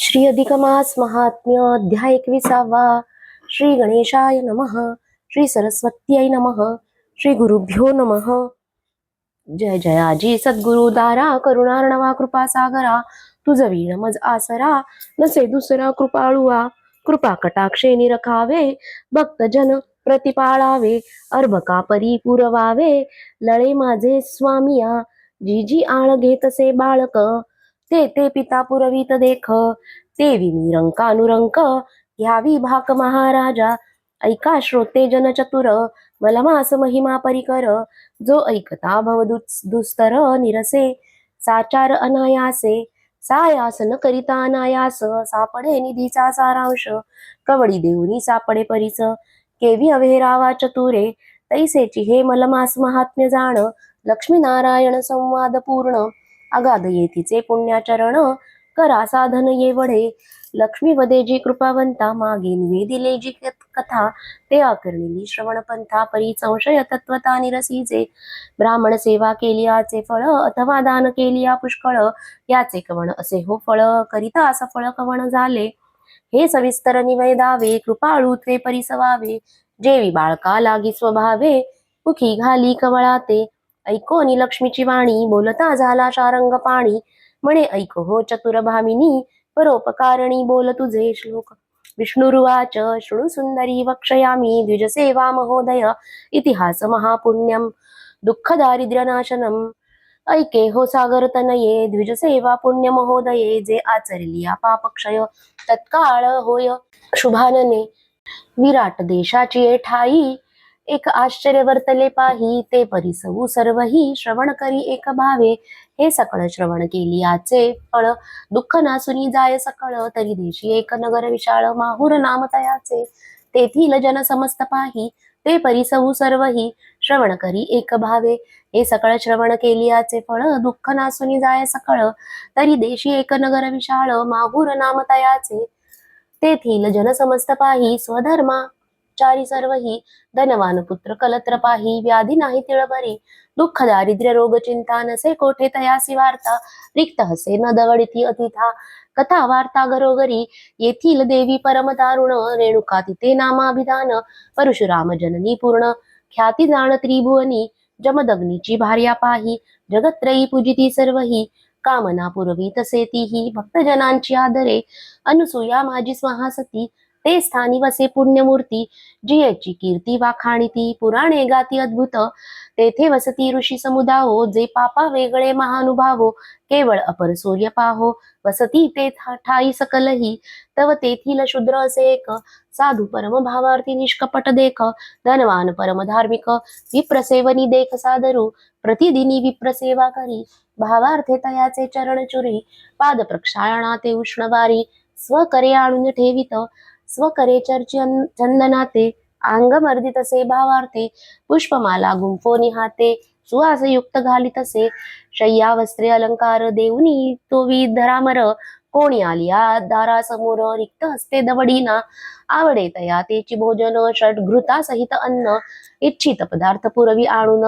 श्री अधिक मास महात्म्य अध्याय 21वा. श्री गणेशाय नमः. श्री सरस्वत्यै नमः. श्री गुरुभ्यो नमः. जय जयाजी सद्गुरु दारा करुणार्णवा कृपा सागरा तुझ वीण मज आसरा नसे दुसरा कृपाळुआ कृपा कटाक्षे निरखावे भक्तजन प्रतिपाळावे अर्भका परी पुरवावे लळे माझे स्वामिया जी जी आळ घेतसे बाळक ते ते पिता पुरवीत देख तेवी मी रंकानुरंक घ्यावी भाक महाराजा ऐका श्रोते जन चतुर मलमास महिमा परिकर जो ऐकता भव दुस्तर निरसे साचार अनायासे सायास न करिता अनायास सापडे निधीचा सारांश कवडी देऊनी सापडे परीच केवी अवेरावा चतुरे तैसेची हे मलमास महात्म्य जाण लक्ष्मीनारायण संवाद पूर्ण अगाध येतीचे पुण्याचरण करा साधन ये वढे लक्ष्मी वदे जी कृपावंता मागे निवेदिले जी कथा ते आकर्णिली श्रवण पंथा परी संशय तत्वता निरसीचे ब्राह्मण सेवा केली याचे फळ अथवा दान केली या पुष्कळ याचे कवण असे हो फळ करिता असं फळ कवण झाले हे सविस्तर निवेदावे कृपाळू ते परिसवावे जेवी बाळका लागी स्वभावे मुखी घाली कवळाते ऐकोनी लक्ष्मीची वाणी बोलता झाला शारंग पाणी म्हणे ऐक हो चतुर भामिनी परोपकारणी बोल तुझे श्लोक विष्णुरुवाच शृणु सुंदरी वक्षयामी द्विजसेवा महोदय इतिहास महापुण्यम दुःख दारिद्र्य नाशनम ऐके हो सागर तनये द्विजसेवा पुण्य महोदये जे आचरलिया पापक्षय तत्काळ होय शुभानने विराट देशाची ठाई एक आश्चर्य वर्तले पाही ते परिसवू सर्वही श्रवण करी एक भावे हे सकळ श्रवण केली याचे फळ दुःख नासुनी जाय सकळ तरी देशी एक नगर विशाळ माहुर नाम तयाचे तेथील जन समस्त पाही ते परिसवू सर्वही श्रवण करी एक भावे हे सकळ श्रवण केली याचे फळ दुःख नासुनी जाय सकळ तरी देशी एक नगर विशाळ माहुर नाम तयाचे तेथील जन समस्त पाही स्वधर्मा चारी सर्वही धनवान पुत्र कलत्र पाही व्याधी नाही तिळभरी दुःख दारिद्र्य रोग चिंता नसे कोठे तयासी वार्ता रिक्त हसे न दवडिती अतिथा कथा वार्ता घरोघरी येथील देवी परम दारुण रेणुका तिथे नामाभिधान परशुराम जननी पूर्ण ख्याती जाण त्रिभुवनी जमदग्नीची भार्या पाही जगत्रयी पूजिती सर्वही कामना पुरवी तसे तीही भक्तजनांची आदरे अनुसूया माझी स्वाहासती ते स्थानी वसे पुण्यमूर्ती जियेची कीर्ती वाखाणिती पुराणे गाती अद्भुत तेथे वसती ऋषी समुदाहो जे पापा वेगळे महानुभावो केवळ अपर सूर्य पाहो वसती ते ठाई सकलही तव तेथील शूद्र असे एक साधू परम भावार्थी निष्कपट देख धनवान परम धार्मिक विप्रसेवनी देख सादरू प्रतिदिनी विप्रसेवा करी भावार्थे तयाचे चरण चुरी पाद प्रक्षाळना ते उष्णवारी स्वकरे आणून ठेवित स्वकरे चंदनाते अंगमर्दित असे भावार्थे पुष्पमाला गुंफोनी हाते सुवासयुक्त घालित असे शय्या वस्त्रे अलंकार देऊनी तो धरामर कोणी आलिया दारासमोर रिक्त हस्ते दवडीना आवडे तया तेची भोजन षड्घृता सहित अन्न इच्छित पदार्थ पुरवी आणून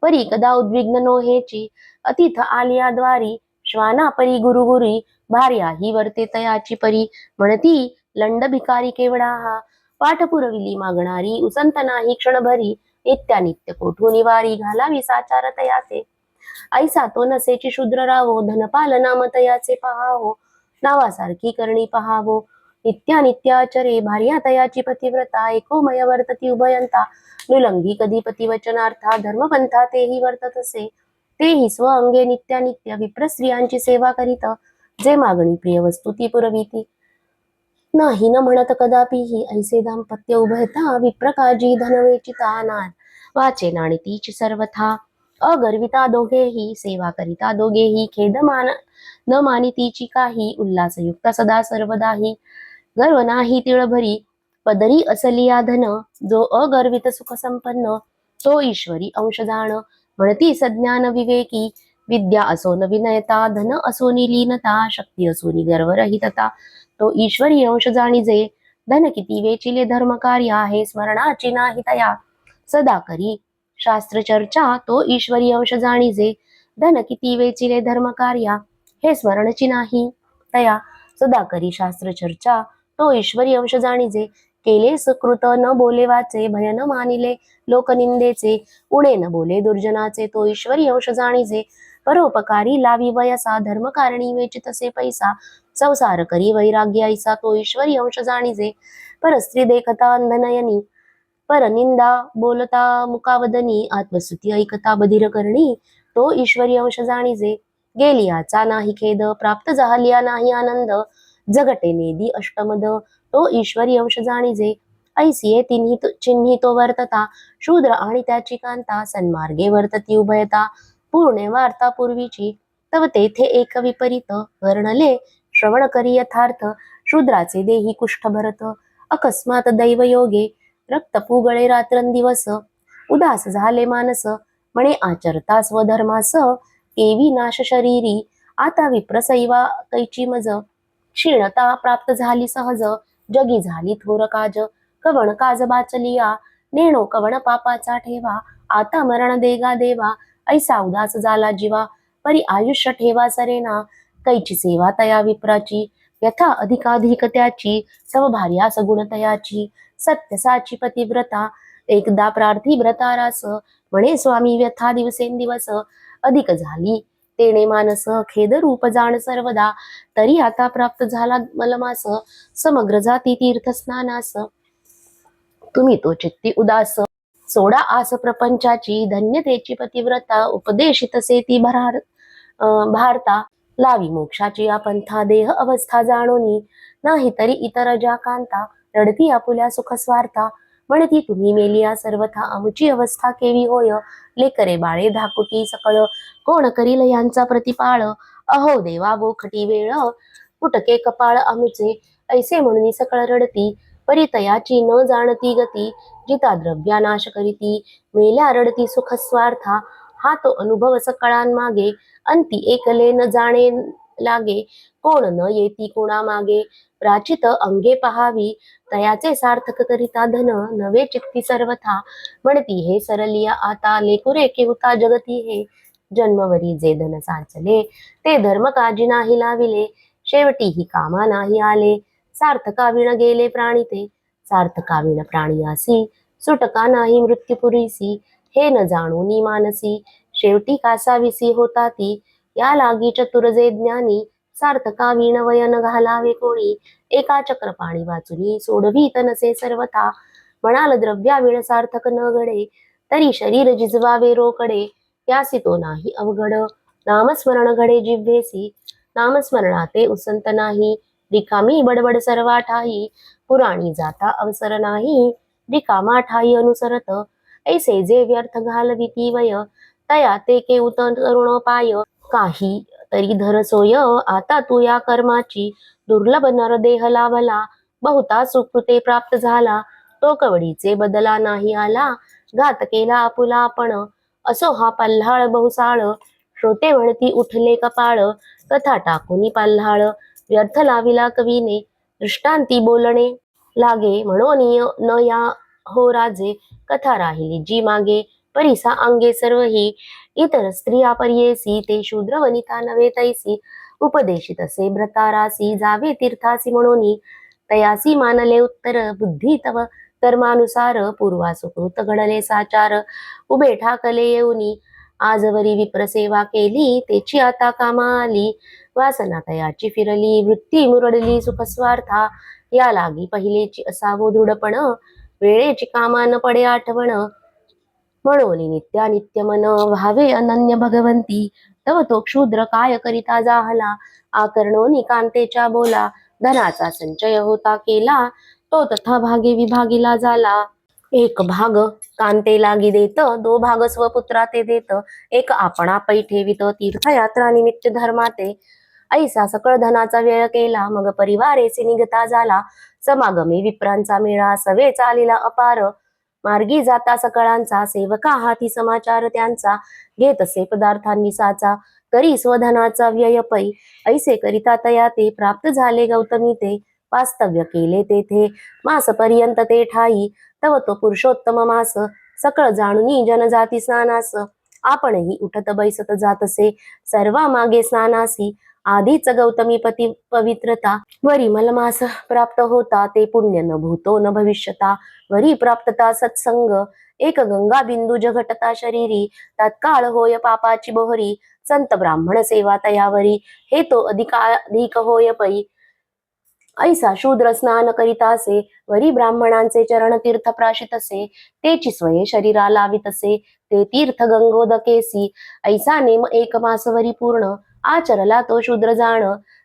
परी कदा उद्विग्न नो हेची अतिथ आलिया द्वारी श्वाना परी गुरुगुरी भार्या ही वर्ते तयाची परी म्हणती लंड भिकारी केवडा हा पाठ पुरविली मागणारी उसंत नाही क्षणभरी नित्यानित्य कोठून वारी घालावी साचार तयाचे ऐसा तो नसेची शूद्र राहो धनपाल नाम तयाचे पहावो नावासारखी करणी पहावो नित्यानित्याचरे भार्या तयाची पतिव्रता एकोमय वर्तती उभयंता नुलंघी कधी पतिवचनार्था धर्मपंथा तेही वर्तत असे तेही स्व अंगे नित्यानित्य विप्र स्त्रियांची सेवा करीत जे मागणी प्रिय वस्तू ती पुरविती नाही न म्हणत कदापिही ऐसे दाम्पत्य उभयता विप्रकाजी धनवेचिता नाद वाचे नाणी तीच सर्वथा अगर्विता दोघेही सेवा करिता दोघेही खेदमान न मानितीची काही उल्हासयुक्त सदा सर्वदाही गर्व नाही तिळभरी पदरी असलिया धन जो अगर्वित सुख संपन्न तो ईश्वरी अंश जाण म्हणती सज्ञान विवेकी विद्या असोन विनयता धन असोनी लीनता शक्ती असोनी गर्वरहितता तो ईश्वरी अंश जाणीजे धन किती वेचिले धर्म कार्य आहे स्मरणाची नाही तया सदा करी शास्त्र चर्चा तो ईश्वरी अंश जाणीजे धन किती वेचिले धर्म कार्या हे स्मरणची नाही तया सदा करी शास्त्र चर्चा, तो ईश्वरी अंश जाणीजे. केले सुकृत न बोले वाचे, भय न मानिले लोकनिंदेचे. उणे न बोले दुर्जनाचे, तो ईश्वरी अंश जाणीजे. परोपकारी लावी वयसा, धर्मकारणी वेचितसे पैसा. संसार करी वैराग्य ऐसा, तो ईश्वरी अंश जाणीजे. परस्त्री देखता अंधनयनी, परनिंदा बोलता मुकावदनी. आत्मस्तुती ऐकता बधिर करणी, तो ईश्वरी अंश जाणीजे. गेलियाचा नाही खेद, प्राप्त झालिया नाही आनंद. जगटे नेदी अष्टमद, तो ईश्वरी अंश जाणीजे. ऐसिये तिन्ही चिन्ही तो वर्तता, शूद्र आणि त्याची कांता. सन्मार्गे वर्तती उभयता, पूर्णे वार्ता पूर्वीची. तव तेथे एक विपरीत, वर्णले श्रवण करी यथार्थ. शूद्राचे देही कुष्ठ भरत, अकस्मात दैवयोगे. रक्त पुगळे रात्रंदिवस, उदास झाले मानस. म्हणे आचरता स्वधर्मास, केवी नाश शरीरी. आता विप्रसैवा कैची मज, क्षीणता प्राप्त झाली सहज. जगी झाली थोर काज, कवण काज बाचलिया. नेणो कवण पापाचा ठेवा, आता मरण देगा देवा. ऐसा उदास झाला जीवा, परी आयुष्य ठेवा सरेना. कैची सेवा तया विप्राची, यथा अधिकाधिक त्याची. सव भार्या सगुण तयाची, सत्य साची पतिव्रता. एकदा प्रार्थी व्रतारास, म्हणे स्वामी व्यथा दिवसेंदिवस. अधिक झाली तेणे मानस, खेद रूप जाण सर्वदा. तरी आता प्राप्त झाला मलमास, समग्र जाती तीर्थ स्नानास. तुम्ही तो चित्ती उदास, सोडा आस प्रपंचाची. धन्यतेची पतिव्रता, उपदेशितसे ती भारता. लावी मोक्षाची आपंथा, देह अवस्था जाणोनी. नाही तरी इतर ज्या कांता, रडती आपुल्या सुख स्वार्था. म्हणती तुम्ही मेलिया सर्वथा, आमची अवस्था केवी होय. लेकरे बाळे धाकुटी सकळ, कोण करील यांचा प्रतिपाळ. अहो देवा बोखटी वेळ, फुटके कपाळ आमुचे. ऐसे म्हणून सकळ रडती, परितयाची न जाणती गती. जिता द्रव्या नाश करीती, मेल्या रडती सुख स्वार्था. हा तो अनुभव सकळांमागे, अंती एकले न जाणे लागे. कोण न येती कोणा मागे, प्राचित अंगे पहावी. तयाचे सार्थक करिता धन, नवे चित्ती सर्वथा. म्हणती हे सरलिया आता, लेकुरे केवता जगती हे. जन्मवरी जे धन साचले, ते धर्म काजी नाही लाविले. शेवटी ही कामा नाही आले, सार्थकाविण गेले प्राणी ते. सार्थकाविण प्राणियासी, सुटका नाही मृत्युपुरीसी. हे न जाणूनी मानसी, शेवटी कासाविसी होता ती. या लागी चतुर जे ज्ञानी, सार्थकाविण वयन घालावे कोणी. एका चक्रपाणी वाचुनी, सोडवीत नसे सर्वथा. म्हणाल द्रव्याविण सार्थक न घडे, तरी शरीर जिजवावे रोकडे. त्यासी तो नाही अवघड, नामस्मरण घडे जिव्हेसी. नामस्मरणाते उसंत नाही, रिकामी बडबड सर्वा ठाई. पुराणी जाता अवसर नाही, रिकामा ठाई अनुसरत. ऐसे जे व्यर्थ घालविती वय, तया ते केऊत तरुण पाय. काही तरी धर सोय, आता तू या कर्माची. दुर्लभ नर देह लाभला, बहुता सुकृते प्राप्त झाला. तो कवडीचे बदला नाही आला, घात केला आपुला आपण. असो हा पल्हाळ बहुसाळ, श्रोते म्हणती उठले कपाळ. कथा टाकुनी पल्हाळ, व्यर्थ लाविला कवीने. दृष्टांती बोलणे लागे, म्हणून न या हो राजे. कथा राहिली जी मागे, परिसा अंगे सर्व ही. इतर स्त्रिया पर्येसी, ते शूद्र वनिता नवे तैसी. उपदेशित असे भ्रतारासी, जावे तीर्थासी म्हणून. तयासी मानले उत्तर, बुद्धी तव कर्मानुसार. पूर्वा सुकृत घडले साचार, उभे ठाकले येऊनी. आजवरी विप्रसेवा केली, तेची आता कामा आली. वासना तयाची फिरली, वृत्ती मुरडली सुख स्वार्था. या लागी पहिलेची असावो दृढपण, वेळेची कामा न पडे आठवण. म्हणून नित्यानित्य मन, व्हावे अनन्य भगवंती. तव तो क्षुद्र काय करिता जाहला, आकर्णोनी कांतेच्या बोला. धनाचा संचय होता केला, तो तथा भागे विभागिला झाला. एक भाग कांते लागी देत, दो भाग स्वपुत्रा ते देत. एक आपणा पै ठेवित, तीर्थयात्रा निमित्त धर्माते. ऐसा सकळ धनाचा व्यय केला, मग परिवारेचे निघता झाला. समागमी विप्रांचा मेळा, सवे चालिला अपार. मार्गी जाता सकळांचा, सेवका हाती समाचार त्यांचा. घेत असे पदार्थांनी साचा, करी स्वधनाचा व्यय पै. ऐसे करिता तया ते प्राप्त झाले गौतमी ते. वास्तव्य केले तेथे मास पर्यंत ते ठाई. तव तो पुरुषोत्तम मास, सकळ जाणूनी जनजाती स्नानास. आपणही उठत बैसत जातसे, सर्वा मागे स्नानासी. आधीच गौतमी पती पवित्रता वरी मलमास प्राप्त होता ते पुण्य न भूतो न भविष्यता वरी प्राप्तता सत्संग एक गंगा बिंदू जघटता शरीरी तत्काळ होय पापाची बोहरी संत ब्राह्मण सेवा तयावरी हे तो अधिक होय पै ऐसा शूद्र स्नान करीतासे वरी ब्राह्मणांचे चरण तीर्थ प्राशितसे तेची स्वये शरीरा लावितसे ते तीर्थ गंगोदकेसी ऐसा नेम एक मासवरी पूर्ण आचरला तो शूद्र जाण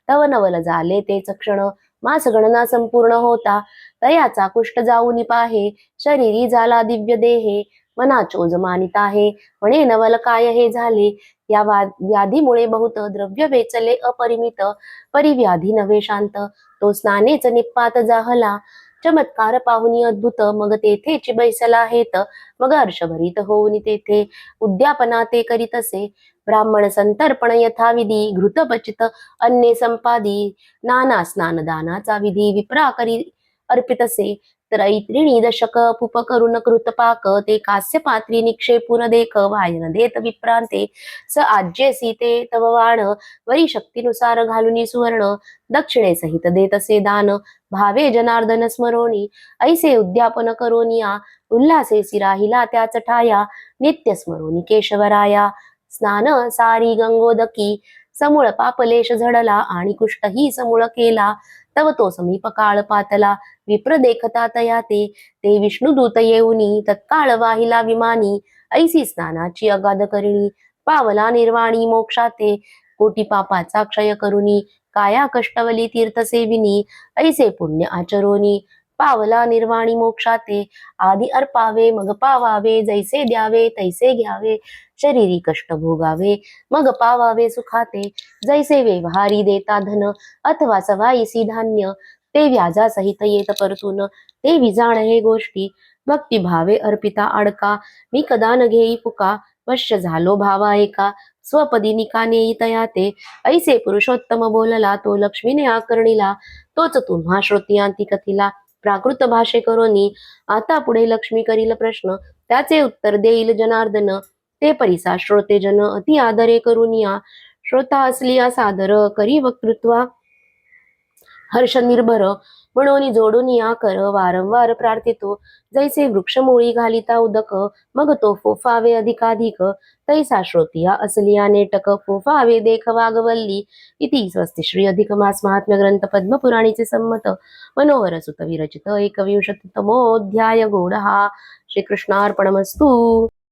तव नवल झाले तेच क्षण मास गणना संपूर्ण होता तयाचा कुष्ठ जाऊन पाहे शरीरी झाला दिव्य देहे मना चोज मानित आहे म्हणे नवल काय हे झाले या व्याधीमुळे बहुत द्रव्य वेचले अपरिमित परिव्याधी नव्हे शांत तो स्नानेच निपात जाहला चमत्कार पाहुनी अद्भुत मग तेथेच बैसला हेत मग हर्षभरीत होऊन तेथे उद्यापना ते करीतसे ब्राह्मण संतर्पण यथाविधी घृतपचित अन्ने संपादी नाना स्नान दानाचा विधी विप्रा करी अर्पितसे त्रैत्रिणी दशक पुप करुण कृतपाक ते कास्य पात्री निक्षेपून देख वायन देत विप्रांते स आज्ये ते तव वाण वरी शक्तीनुसार घालुनी सुवर्ण दक्षिणे सहित देतसे दान भावे जनार्दन स्मरोनी ऐसे उद्यापन करोनिया उल्हासेसी राहिला त्याच ठाया नित्य स्मरोनी केशवराया स्नान सारी गंगोदकी समूळ पापलेश झडला आणि कुष्ठही समूळ केला तव तो समीप काळ पातला विप्र देखता तया ते विष्णुदूत येऊनी तत्काळ वाहिला विमानी ऐसी स्नानाची अगाध करिणी पावला निर्वाणी मोक्षाते कोटी पापाचा क्षय करुनी काया कष्टवली तीर्थसेविनी ऐसे पुण्य आचरोनी पावला निर्वाणी मोक्षाते आधी अर्पावे मग पावावे जैसे द्यावे तैसे घ्यावे शरीरी कष्ट भोगावे मग पावावे सुखाते जैसे व्यवहारी देता धन अथवा सवाईसी धान्य ते व्याजा सहित येत परतून ते विजाण हे गोष्टी भक्तिभावे अर्पिता अडका मी कदा न घेई पुका वश्य झालो भावा एका स्वपदी निकाने तया ते ऐसे पुरुषोत्तम बोलला तो लक्ष्मीने आकर्णिला तोच तुम्हा श्रोतियांती कथिला प्राकृत भाषे करोनी आता पुढे लक्ष्मी करील प्रश्न त्याचे उत्तर देईल जनार्दन ते परिसा श्रोते जन अति आदरे करुनिया श्रोता असलिया सादर करी वक्तृत्वा हर्ष निर्भर म्हणून जोडून या कर वारंवार प्रार्थितो जैसे वृक्षमुळी घालिता उदक मग तो फोफावे अधिकाधिक तैसा श्रोतिया असलिया नेटक फोफावे देख वागवल्ली इति स्वस्ति श्री अधिक मास महात्म्य ग्रंथ पद्मपुराणीचे संमत मनोहर सुत विरचित एकविंशतितमोऽध्याय गौडहा श्रीकृष्णार्पणमस्तु।